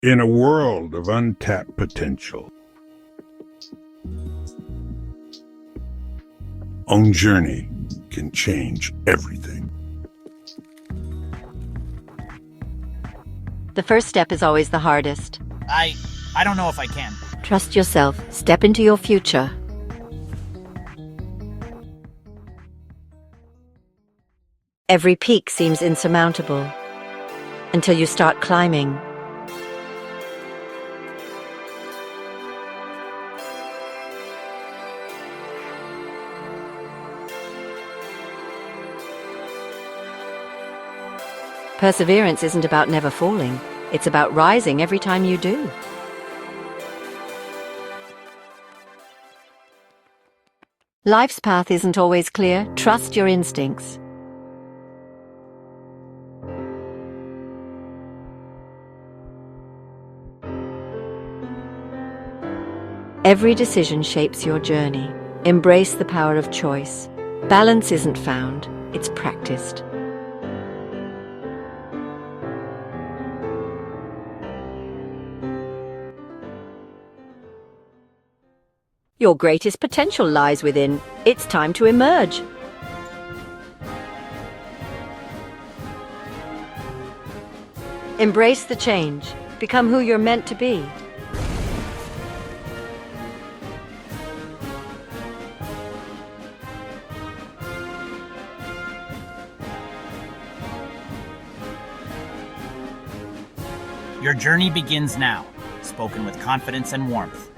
In a world of untapped potential, own journey can change everything. The first step is always the hardest. I don't know if I can. Trust yourself. Step into your future. Every peak seems insurmountable until you start climbing. Perseverance isn't about never falling. It's about rising every time you do. Life's path isn't always clear. Trust your instincts. Every decision shapes your journey. Embrace the power of choice. Balance isn't found, it's practiced. Your greatest potential lies within. It's time to emerge. Embrace the change. Become who you're meant to be. Your journey begins now, spoken with confidence and warmth.